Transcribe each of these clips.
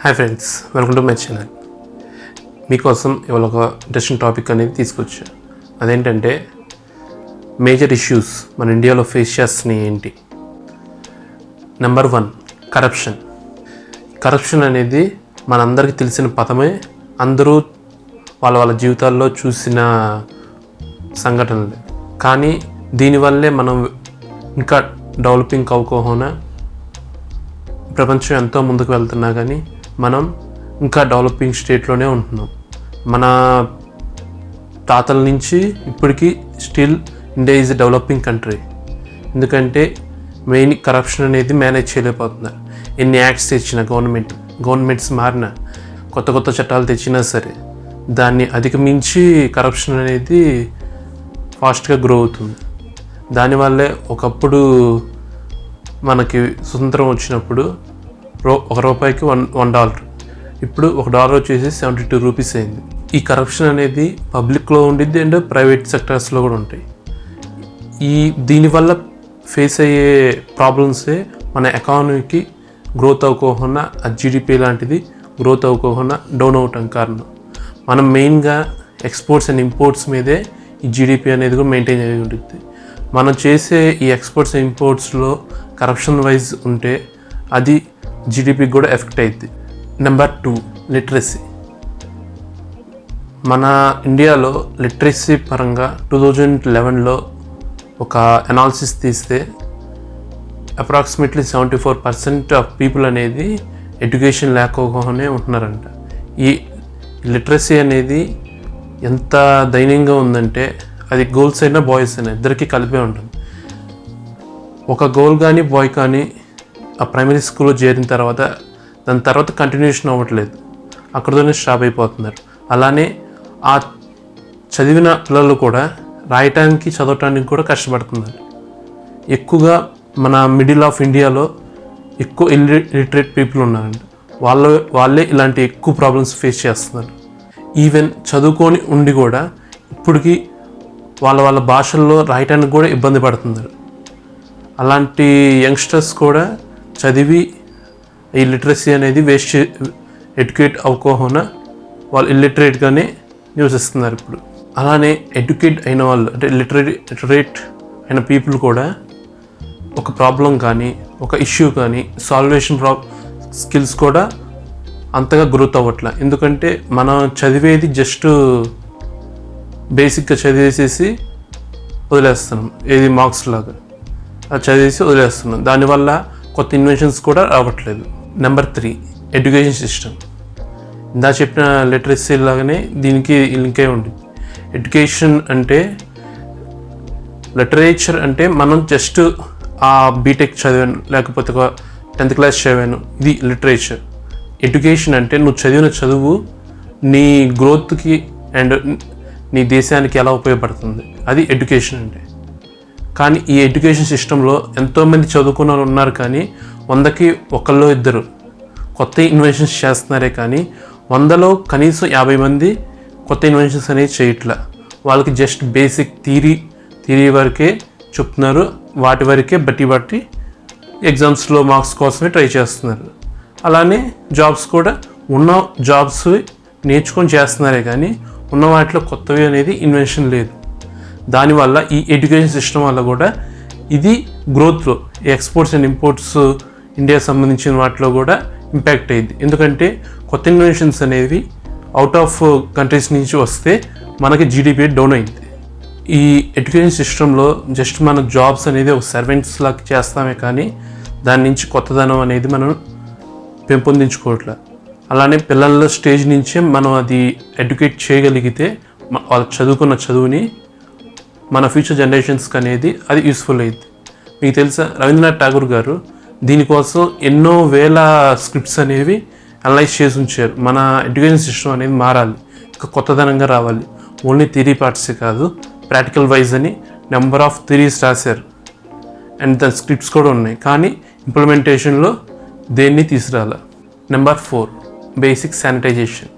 Hi friends, welcome to my channel. మీకోసం ఇవాళ ఒక ఇంట్రెస్టింగ్ టాపిక్ అనేది తీసుకొచ్చా. అదేంటంటే మేజర్ ఇష్యూస్ మన ఇండియాలో ఫేస్ చేస్తున్నాయి ఏంటి. Number 1, corruption. కరప్షన్ అనేది మనందరికీ తెలిసిన పదమే. అందరూ వాళ్ళ జీవితాల్లో చూసిన సంఘటనలే. కానీ దీనివల్లే మనం ఇంకా డెవలపింగ్ అవ్వకోకుండా ప్రపంచం ఎంతో ముందుకు వెళ్తున్నా కానీ మనం ఇంకా డెవలపింగ్ స్టేట్లోనే ఉంటున్నాం. మన తాతల నుంచి ఇప్పటికీ still India is a developing country. ఎందుకంటే మెయిన్ కరప్షన్ అనేది మేనేజ్ చేయలేకపోతున్నారు. ఎన్ని యాక్ట్స్ తెచ్చినా గవర్నమెంట్స్ మారినా కొత్త చట్టాలు తెచ్చినా సరే దాన్ని అధిగమించి కరప్షన్ అనేది ఫాస్ట్గా గ్రో అవుతుంది. దానివల్లే ఒకప్పుడు మనకి స్వతంత్రం వచ్చినప్పుడు ₹1 $1, ఇప్పుడు $1 వచ్చేసి 72 రూపీస్ అయింది. ఈ కరప్షన్ అనేది పబ్లిక్లో ఉండిద్ది అండ్ ప్రైవేట్ సెక్టర్స్లో కూడా ఉంటాయి. దీనివల్ల ఫేస్ అయ్యే ప్రాబ్లమ్సే మన ఎకానమీకి గ్రోత్ అవ్వకోకుండా, జీడిపి లాంటిది గ్రోత్ అవ్వకోకుండా డౌన్ అవటం కారణం. మనం మెయిన్గా ఎక్స్పోర్ట్స్ అండ్ ఇంపోర్ట్స్ మీదే ఈ జీడిపి అనేది కూడా మెయింటైన్ అయ్యి ఉంటుంది. మనం చేసే ఈ ఎక్స్పోర్ట్స్ అండ్ ఇంపోర్ట్స్లో కరప్షన్ వైజ్ ఉంటే అది జీడిపికి కూడా ఎఫెక్ట్ అవుతుంది. Number 2, literacy. మన ఇండియాలో లిటరసీ పరంగా 2011లో ఒక అనాలిసిస్ తీస్తే అప్రాక్సిమేట్లీ 74% ఆఫ్ పీపుల్ అనేది ఎడ్యుకేషన్ లేకపోగానే ఉంటున్నారంట. ఈ లిటరసీ అనేది ఎంత దయనీయంగా ఉందంటే అది గర్ల్స్ అయినా బాయ్స్ అయినా ఇద్దరికీ కలిపే ఉంటుంది. ఒక గర్ల్ కానీ బాయ్ కానీ ఆ ప్రైమరీ స్కూల్లో చేరిన తర్వాత దాని తర్వాత కంటిన్యూషన్ అవ్వట్లేదు, అక్కడితోనే స్టాప్ అయిపోతున్నారు. అలానే ఆ చదివిన పిల్లలు కూడా రాయటానికి చదవటానికి కూడా కష్టపడుతున్నారు. ఎక్కువగా మన మిడిల్ ఆఫ్ ఇండియాలో ఎక్కువ ఇల్లిటరేట్ పీపుల్ ఉన్నారంట. వాళ్ళే ఇలాంటి ఎక్కువ ప్రాబ్లమ్స్ ఫేస్ చేస్తున్నారు. ఈవెన్ చదువుకొని ఉండి కూడా ఇప్పటికీ వాళ్ళ భాషల్లో రాయటానికి కూడా ఇబ్బంది పడుతున్నారు. అలాంటి యంగ్స్టర్స్ కూడా చదివి ఈ లిటరసీ అనేది ఎడ్యుకేట్ అవ్వకోకుండా వాళ్ళు ఇల్లిటరేట్గానే నివసిస్తున్నారు ఇప్పుడు. అలానే ఎడ్యుకేట్ అయిన వాళ్ళు అంటే లిటరేట్ అయిన పీపుల్ కూడా ఒక ప్రాబ్లం కానీ ఒక ఇష్యూ కానీ సాల్వేషన్ స్కిల్స్ కూడా అంతగా గ్రోత్ అవ్వట్లే. ఎందుకంటే మనం చదివేది జస్ట్ బేసిక్గా చదివేసేసి వదిలేస్తున్నాం, ఏది మార్క్స్ లాగా అది చదివేసి వదిలేస్తున్నాం. దానివల్ల కొత్త ఇన్వెన్షన్స్ కూడా రావట్లేదు. Number 3, education system. ఇందా చెప్పిన లిటరసీ లాగానే దీనికి లింక్ అయి ఉంటుంది. ఎడ్యుకేషన్ అంటే లిటరేచర్ అంటే మనం జస్ట్ ఆ బీటెక్ చదివాను లేకపోతే ఒక 10th క్లాస్ చదివాను, ఇది లిటరేచర్. ఎడ్యుకేషన్ అంటే నువ్వు చదివిన చదువు నీ గ్రోత్కి అండ్ నీ దేశానికి ఎలా ఉపయోగపడుతుంది, అది ఎడ్యుకేషన్ అంటే. కానీ ఈ ఎడ్యుకేషన్ సిస్టంలో ఎంతోమంది చదువుకున్న వాళ్ళు ఉన్నారు, కానీ 100కి 1-2 కొత్త ఇన్వెన్షన్స్ చేస్తున్నారే కానీ 100లో కనీసం 50 మంది కొత్త ఇన్వెన్షన్స్ అనేవి చేయట్లా. వాళ్ళకి జస్ట్ బేసిక్ థియరీ వరకే చెప్తున్నారు, వాటి వరకే బట్టి ఎగ్జామ్స్లో మార్క్స్ కోసమే ట్రై చేస్తున్నారు. అలానే జాబ్స్ కూడా ఉన్న జాబ్స్ నేర్చుకొని చేస్తున్నారే కానీ ఉన్న వాటిలో కొత్తవి అనేది ఇన్వెన్షన్ లేదు. దానివల్ల ఈ ఎడ్యుకేషన్ సిస్టమ్ వల్ల కూడా ఇది గ్రోత్లో ఎక్స్పోర్ట్స్ అండ్ ఇంపోర్ట్స్ ఇండియా సంబంధించిన వాటిలో కూడా ఇంపాక్ట్ అయ్యింది. ఎందుకంటే కొత్త ఇన్వెన్షన్స్ అనేవి అవుట్ ఆఫ్ కంట్రీస్ నుంచి వస్తే మనకి జీడిపి డౌన్ అయింది. ఈ ఎడ్యుకేషన్ సిస్టంలో జస్ట్ మన జాబ్స్ అనేది ఒక సర్వెంట్స్ లాగా చేస్తామే కానీ దాని నుంచి కొత్తదనం అనేది మనం పెంపొందించుకోవట్లేదు. అలానే పిల్లల స్టేజ్ నుంచే మనం అది ఎడ్యుకేట్ చేయగలిగితే వాళ్ళు చదువుకున్న చదువుని మన ఫ్యూచర్ జనరేషన్స్కి అనేది అది యూస్ఫుల్ అయ్యింది. మీకు తెలుసా, రవీంద్రనాథ్ ఠాగూర్ గారు దీనికోసం ఎన్నో వేల స్క్రిప్ట్స్ అనేవి అనలైజ్ చేసి ఉంచారు. మన ఎడ్యుకేషన్ సిస్టమ్ అనేది మారాలి, ఇంకా కొత్తదనంగా రావాలి. ఓన్లీ థియరీ పార్ట్సే కాదు, ప్రాక్టికల్ వైజ్ అని నెంబర్ ఆఫ్ థియరీస్ రాశారు అండ్ దాని స్క్రిప్ట్స్ కూడా ఉన్నాయి. కానీ ఇంప్లిమెంటేషన్లో దేన్ని తీసుకురాలి. Number 4, basic sanitization.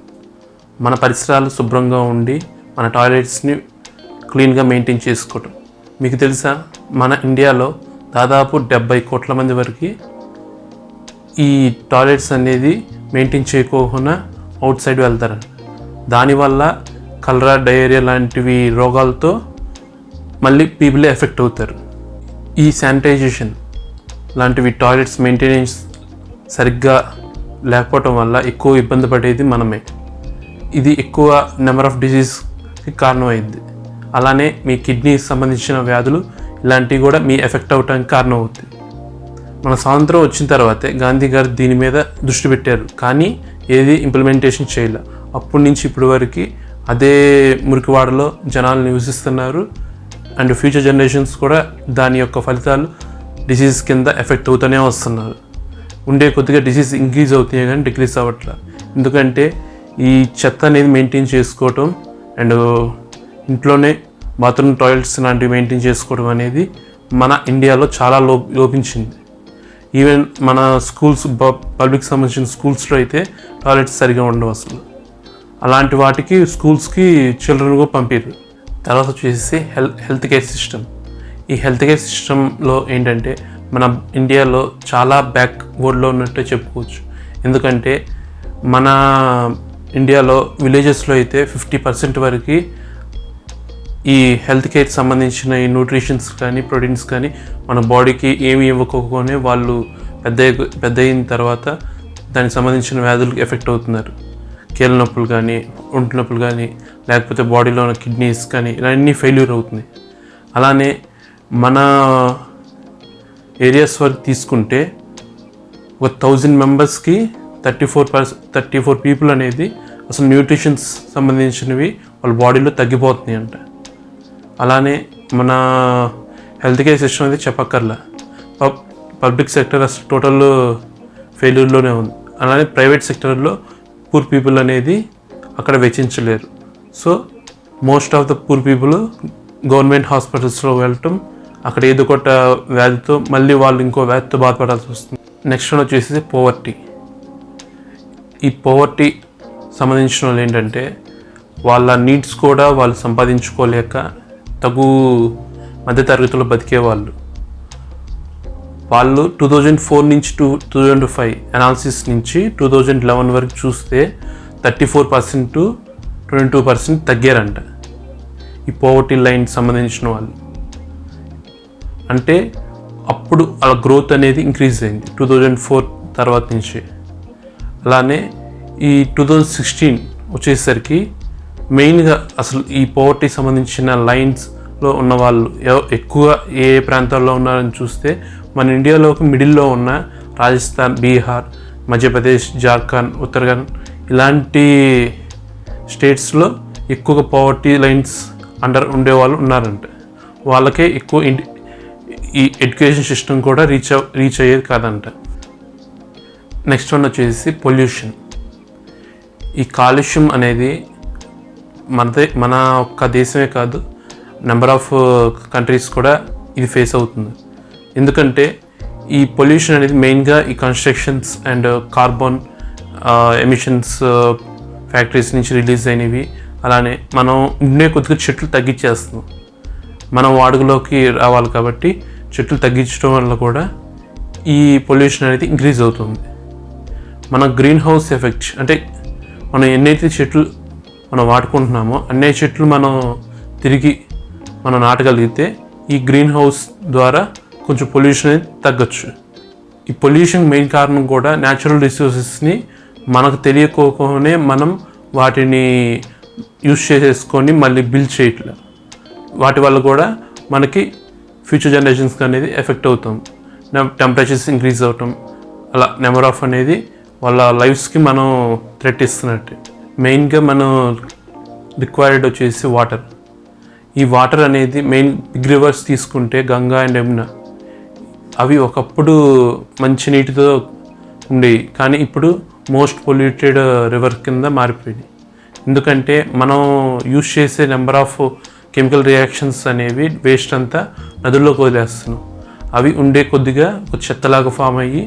మన పరిసరాలు శుభ్రంగా ఉండి మన టాయిలెట్స్ని క్లీన్గా మెయింటైన్ చేసుకోవటం. మీకు తెలుసా, మన ఇండియాలో దాదాపు 70 కోట్ల మంది వరకు ఈ టాయిలెట్స్ అనేది మెయింటైన్ చేయకోకుండా అవుట్ సైడ్ వెళ్తారంట. దానివల్ల కలరా, డయేరియా లాంటివి రోగాలతో మళ్ళీ పీపులే ఎఫెక్ట్ అవుతారు. ఈ శానిటైజేషన్ లాంటివి టాయిలెట్స్ మెయింటెనెన్స్ సరిగ్గా లేకపోవటం వల్ల ఎక్కువ ఇబ్బంది పడేది మనమే. ఇది ఎక్కువ నెంబర్ ఆఫ్ డిసీజ్కి కారణమైంది. అలానే మీ కిడ్నీకి సంబంధించిన వ్యాధులు ఇలాంటివి కూడా మీ ఎఫెక్ట్ అవ్వడానికి కారణం అవుతుంది. మన స్వాతంత్రం వచ్చిన తర్వాతే గాంధీ గారు దీని మీద దృష్టి పెట్టారు, కానీ ఏది ఇంప్లిమెంటేషన్ చేయలే. అప్పటి నుంచి ఇప్పటి వరకు అదే మురికివాడలో జనాలు నివసిస్తున్నారు. అండ్ ఫ్యూచర్ జనరేషన్స్ కూడా దాని యొక్క ఫలితాలు డిసీజ్ కింద ఎఫెక్ట్ అవుతూనే వస్తున్నారు. ఉండే కొద్దిగా డిసీజ్ ఇంక్రీజ్ అవుతాయి కానీ డిక్రీజ్ అవ్వట్లా. ఎందుకంటే ఈ చెత్త అనేది మెయింటైన్ చేసుకోవటం అండ్ ఇంట్లోనే బాత్రూమ్, టాయిలెట్స్ లాంటివి మెయింటైన్ చేసుకోవడం అనేది మన ఇండియాలో చాలా లోపించింది. ఈవెన్ మన స్కూల్స్, పబ్లిక్ సంబంధించిన స్కూల్స్లో అయితే టాయిలెట్స్ సరిగా ఉండవు అసలు. అలాంటి వాటికి స్కూల్స్కి చిల్డ్రన్ కూడా పంపారు. తర్వాత వచ్చేసి హెల్త్ కేర్ సిస్టమ్. ఈ హెల్త్ కేర్ సిస్టంలో ఏంటంటే మన ఇండియాలో చాలా బ్యాక్వర్డ్లో ఉన్నట్టే చెప్పుకోవచ్చు. ఎందుకంటే మన ఇండియాలో విలేజెస్లో అయితే 50% వరకు ఈ హెల్త్ కేర్కి సంబంధించిన ఈ న్యూట్రిషన్స్ కానీ, ప్రోటీన్స్ కానీ మన బాడీకి ఏమి ఇవ్వకపోనే వాళ్ళు పెద్ద అయిన తర్వాత దానికి సంబంధించిన వ్యాధులకు ఎఫెక్ట్ అవుతున్నారు. కీళ్ళ నొప్పులు కానీ, ఒంటి నొప్పులు కానీ, లేకపోతే బాడీలో ఉన్న కిడ్నీస్ కానీ ఇవన్నీ ఫెయిల్యూర్ అవుతున్నాయి. అలానే మన ఏరియాస్ వరకు తీసుకుంటే ఒక 1000 మెంబర్స్కి 34 పీపుల్ అనేది అసలు న్యూట్రిషన్స్ సంబంధించినవి వాళ్ళ బాడీలో తగ్గిపోతున్నాయి అంట. అలానే మన హెల్త్ కేర్ సిస్టమ్ అనేది చెప్పక్కర్లా. పబ్లిక్ సెక్టర్ అసలు టోటల్ ఫెయిల్యూర్లోనే ఉంది. అలానే ప్రైవేట్ సెక్టర్లో పూర్ పీపుల్ అనేది అక్కడ వెచ్చించలేరు. So most of the poor people government హాస్పిటల్స్లో వెళ్ళటం, అక్కడ ఏదో ఒక వ్యాధితో మళ్ళీ వాళ్ళు ఇంకో వ్యాధితో బాధపడాల్సి వస్తుంది. నెక్స్ట్ వన్ వచ్చేసి పోవర్టీ. ఈ పోవర్టీ సంబంధించిన వాళ్ళు ఏంటంటే వాళ్ళ నీడ్స్ కూడా వాళ్ళు సంపాదించుకోలేక తగు మధ్యతరగతిలో బతికేవాళ్ళు. వాళ్ళు 2004 నుంచి 2005 అనాలిసిస్ నుంచి 2011 వరకు చూస్తే 34% to 22% తగ్గారంట ఈ పోవర్టీ లైన్ సంబంధించిన వాళ్ళు. అంటే అప్పుడు అలా గ్రోత్ అనేది ఇంక్రీజ్ అయింది 2004 తర్వాత నుంచి. అలానే ఈ 2016 వచ్చేసరికి మెయిన్గా అసలు ఈ పోవర్టీ సంబంధించిన లైన్స్లో ఉన్న వాళ్ళు ఎక్కువ ఏ ప్రాంతాల్లో ఉన్నారని చూస్తే మన ఇండియాలోకి మిడిల్లో ఉన్న రాజస్థాన్, బీహార్, మధ్యప్రదేశ్, జార్ఖండ్, ఉత్తరాఖండ్ ఇలాంటి స్టేట్స్లో ఎక్కువగా పోవర్టీ లైన్స్ అండర్ ఉండేవాళ్ళు ఉన్నారంట. వాళ్ళకే ఎక్కువ ఈ ఎడ్యుకేషన్ సిస్టమ్ కూడా రీచ్ అయ్యేది కాదంట. నెక్స్ట్ వన్ వచ్చేసి పొల్యూషన్. ఈ కాలుష్యం అనేది మన ఒక్క దేశమే కాదు, నెంబర్ ఆఫ్ కంట్రీస్ కూడా ఇది ఫేస్ అవుతుంది. ఎందుకంటే ఈ పొల్యూషన్ అనేది మెయిన్గా ఈ constructions and carbon emissions factories నుంచి రిలీజ్ అయినవి. అలానే మనం ఉండే కొద్దిగా చెట్లు తగ్గించేస్తున్నాం. మనం వాడుకలోకి రావాలి కాబట్టి చెట్లు తగ్గించడం వల్ల కూడా ఈ పొల్యూషన్ అనేది ఇంక్రీజ్ అవుతుంది. మన గ్రీన్ హౌస్ ఎఫెక్ట్ అంటే మనం ఎన్నైతే చెట్లు మనం వాడుకుంటున్నామో అన్ని చెట్లు మనం తిరిగి మనం నాటగలిగితే ఈ గ్రీన్ హౌస్ ద్వారా కొంచెం పొల్యూషన్ అనేది తగ్గచ్చు. ఈ పొల్యూషన్ మెయిన్ కారణం కూడా న్యాచురల్ రిసోర్సెస్ని మనకు తెలియకోకనే మనం వాటిని యూజ్ చేసేసుకొని మళ్ళీ బిల్డ్ చేయట్లే. వాటి వల్ల కూడా మనకి ఫ్యూచర్ జనరేషన్స్కి అనేది ఎఫెక్ట్ అవుతాం. టెంపరేచర్స్ ఇంక్రీజ్ అవటం, అలా నెంబర్ ఆఫ్ అనేది వాళ్ళ లైఫ్స్కి మనం థ్రెట్ ఇస్తున్నట్టు. మెయిన్గా మనం రిక్వైర్డ్ వచ్చేసి వాటర్. ఈ వాటర్ అనేది మెయిన్ బిగ్ రివర్స్ తీసుకుంటే గంగా అండ్ యమున, అవి ఒకప్పుడు మంచి నీటితో ఉండేవి, కానీ ఇప్పుడు మోస్ట్ పొల్యూటెడ్ రివర్ కింద మారిపోయింది. ఎందుకంటే మనం యూజ్ చేసే నెంబర్ ఆఫ్ కెమికల్ రియాక్షన్స్ అనేవి వేస్ట్ అంతా నదుల్లోకి వదిలేస్తున్నాం. అవి ఉండే కొద్దిగా ఒక చెత్తలాగా ఫామ్ అయ్యి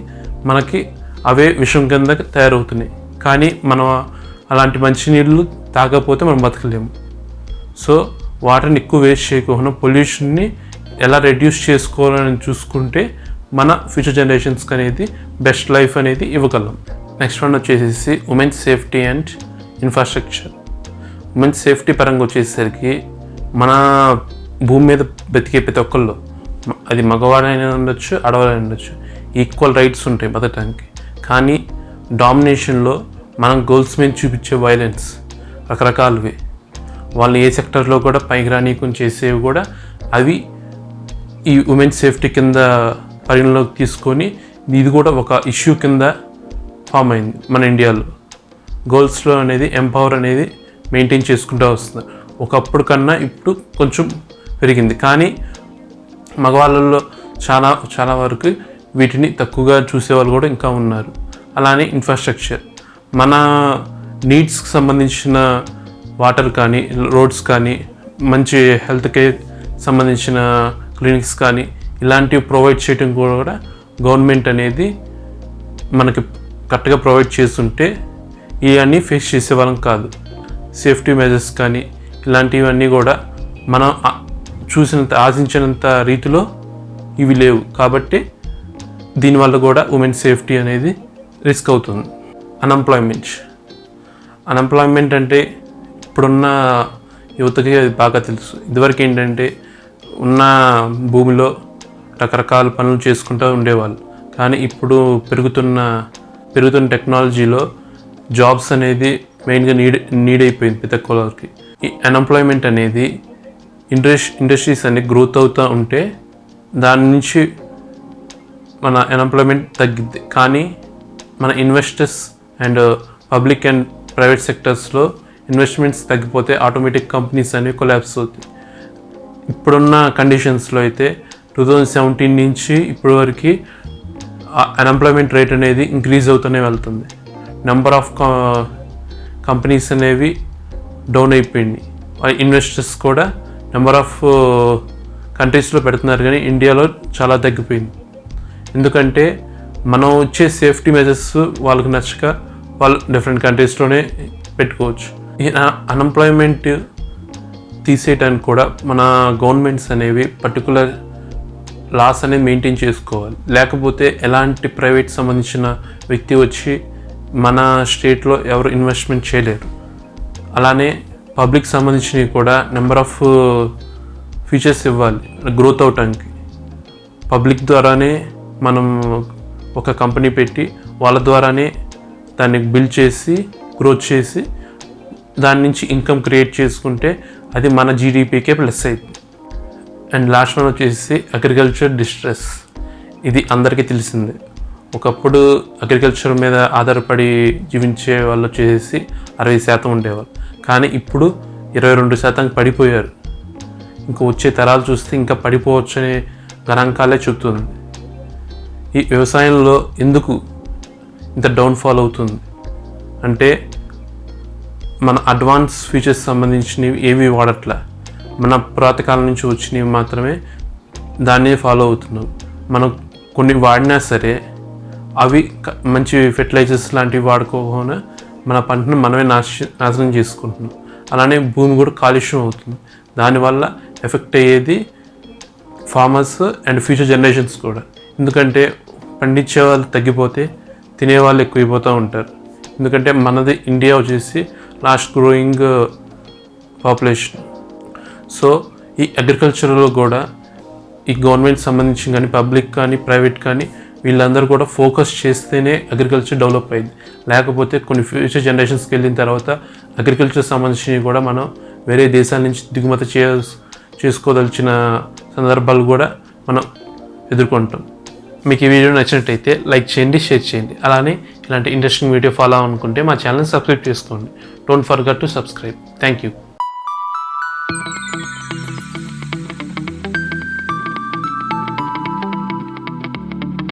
మనకి అవే విషం కింద తయారవుతున్నాయి. కానీ మనం అలాంటి మంచినీళ్ళు తాగకపోతే మనం బతకలేము. సో వాటర్ని ఎక్కువ వేస్ట్ చేయకుండా పొల్యూషన్ని ఎలా రెడ్యూస్ చేసుకోవాలని చూసుకుంటే మన ఫ్యూచర్ జనరేషన్స్కి అనేది బెస్ట్ లైఫ్ అనేది ఇవ్వగలం. నెక్స్ట్ వన్ వచ్చేసి women's safety and infrastructure. Women's safety పరంగా వచ్చేసరికి మన భూమి మీద బతికే ప్రతి ఒక్కళ్ళు, అది మగవాడైనా ఉండొచ్చు, ఆడవాళ్ళైనా ఉండొచ్చు, ఈక్వల్ రైట్స్ ఉంటాయి బతకడానికి. కానీ డామినేషన్లో మనం గర్ల్స్ మీద చూపించే వైలెన్స్ రకరకాలవి, వాళ్ళు ఏ సెక్టర్లో కూడా పైకి రానీయకుండా చేసేవి కూడా అవి ఈ ఉమెన్స్ సేఫ్టీ కింద పరిగణలోకి తీసుకొని ఇది కూడా ఒక ఇష్యూ కింద ఫామ్ అయింది మన ఇండియాలో. గర్ల్స్లో అనేది ఎంపవర్ అనేది మెయింటైన్ చేసుకుంటూ వస్తుంది. ఒకప్పుడు కన్నా ఇప్పుడు కొంచెం పెరిగింది, కానీ మగవాళ్ళల్లో చాలా వరకు వీటిని తక్కువగా చూసేవాళ్ళు కూడా ఇంకా ఉన్నారు. అలానే ఇన్ఫ్రాస్ట్రక్చర్, మన నీడ్స్కి సంబంధించిన వాటర్ కానీ, రోడ్స్ కానీ, మంచి హెల్త్ కేర్ సంబంధించిన క్లినిక్స్ కానీ ఇలాంటివి ప్రొవైడ్ చేయడం కూడా గవర్నమెంట్ అనేది మనకి కరెక్ట్గా ప్రొవైడ్ చేస్తుంటే ఇవన్నీ ఫేస్ చేసేవాళ్ళం కాదు. సేఫ్టీ మెజర్స్ కానీ ఇలాంటివన్నీ కూడా మనం చూసినంత ఆశించినంత రీతిలో ఇవి లేవు. కాబట్టి దీనివల్ల కూడా ఉమెన్ సేఫ్టీ అనేది రిస్క్ అవుతుంది. అన్ఎంప్లాయ్మెంట్ అంటే ఇప్పుడున్న యువతకి అది బాగా తెలుసు. ఇదివరకు ఏంటంటే ఉన్న భూమిలో రకరకాల పనులు చేసుకుంటూ ఉండేవాళ్ళు, కానీ ఇప్పుడు పెరుగుతున్న టెక్నాలజీలో జాబ్స్ అనేది మెయిన్గా నీడ్ అయిపోయింది ప్రతి ఒక్కరికి. ఈ అన్ఎంప్లాయ్మెంట్ అనేది ఇండస్ట్రీస్ అనేది గ్రోత్ అవుతూ ఉంటే దాని నుంచి మన అన్ఎంప్లాయ్మెంట్ తగ్గిద్ది. కానీ మన investors and public and private సెక్టర్స్లో ఇన్వెస్ట్మెంట్స్ తగ్గిపోతే ఆటోమేటిక్ కంపెనీస్ అనేవి కొలాప్స్ అవుతాయి. ఇప్పుడున్న కండిషన్స్లో అయితే 2017 నుంచి ఇప్పటి వరకు అన్ఎంప్లాయ్మెంట్ రేట్ అనేది ఇంక్రీజ్ అవుతూనే వెళ్తుంది. నెంబర్ ఆఫ్ కంపెనీస్ అనేవి డౌన్ అయిపోయింది. ఇన్వెస్టర్స్ కూడా నెంబర్ ఆఫ్ కంట్రీస్లో పెడుతున్నారు, కానీ ఇండియాలో చాలా తగ్గిపోయింది. ఎందుకంటే మనం వచ్చే సేఫ్టీ మెజర్స్ వాళ్ళకి నచ్చక వాళ్ళు డిఫరెంట్ కంట్రీస్లోనే పెట్టుకోవచ్చు. ఈ అన్ఎంప్లాయ్మెంట్ తీసేయడానికి కూడా మన గవర్నమెంట్స్ అనేవి పర్టికులర్ లాస్ అనేది మెయింటైన్ చేసుకోవాలి. లేకపోతే ఎలాంటి ప్రైవేట్ సంబంధించిన వ్యక్తి వచ్చి మన స్టేట్లో ఎవరు ఇన్వెస్ట్మెంట్ చేయలేరు. అలానే పబ్లిక్ సంబంధించినవి కూడా నెంబర్ ఆఫ్ ఫీచర్స్ ఇవ్వాలి గ్రోత్ అవటానికి. పబ్లిక్ ద్వారానే మనం ఒక కంపెనీ పెట్టి వాళ్ళ ద్వారానే దాన్ని బిల్డ్ చేసి గ్రోత్ చేసి దాని నుంచి ఇన్కమ్ క్రియేట్ చేసుకుంటే అది మన జీడిపికే ప్లస్ అవుతుంది. అండ్ లాస్ట్ వన్ వచ్చేసి అగ్రికల్చర్ డిస్ట్రెస్. ఇది అందరికీ తెలిసిందే. ఒకప్పుడు అగ్రికల్చర్ మీద ఆధారపడి జీవించే వాళ్ళు వచ్చేసి 60% ఉండేవాళ్ళు, కానీ ఇప్పుడు 22% పడిపోయారు. ఇంకా వచ్చే తరాలు చూస్తే ఇంకా పడిపోవచ్చు అనే గణాంకాలే చెప్తుంది. ఈ వ్యవసాయంలో ఎందుకు ఇంత డౌన్ఫాల్ అవుతుంది అంటే మన అడ్వాన్స్ ఫీచర్స్ సంబంధించినవి ఏవి వాడట్లా, మన పురాతకాలం నుంచి వచ్చినవి మాత్రమే దాన్నే ఫాలో అవుతున్నాం. మనం కొన్ని వాడినా సరే అవి మంచి ఫెర్టిలైజర్స్ లాంటివి వాడుకోకుండా మన పంటను మనమే నాశనం చేసుకుంటున్నాం. అలానే భూమి కూడా కాలుష్యం అవుతుంది. దానివల్ల ఎఫెక్ట్ అయ్యేది ఫార్మర్స్ అండ్ ఫ్యూచర్ జనరేషన్స్ కూడా. ఎందుకంటే పండించే వాళ్ళు తగ్గిపోతే తినేవాళ్ళు ఎక్కువైపోతూ ఉంటారు. ఎందుకంటే మనది ఇండియా వచ్చేసి లాస్ట్ గ్రోయింగ్ పాపులేషన్. సో ఈ అగ్రికల్చర్లో కూడా ఈ గవర్నమెంట్ సంబంధించి కానీ పబ్లిక్ కానీ ప్రైవేట్ కానీ వీళ్ళందరూ కూడా ఫోకస్ చేస్తేనే అగ్రికల్చర్ డెవలప్ అయింది. లేకపోతే కొన్ని ఫ్యూచర్ జనరేషన్స్కి వెళ్ళిన తర్వాత అగ్రికల్చర్ సంబంధించినవి కూడా మనం వేరే దేశాల నుంచి దిగుమతి చేసుకోదలిచిన సందర్భాలు కూడా మనం ఎదుర్కొంటాం. మీకు ఈ వీడియో నచ్చినట్టయితే లైక్ చేయండి, షేర్ చేయండి. అలానే ఇలాంటి ఇంట్రెస్టింగ్ వీడియో ఫాలో అనుకుంటే మా ఛానల్ని సబ్స్క్రైబ్ చేసుకోండి. Don't forget to subscribe. Thank you.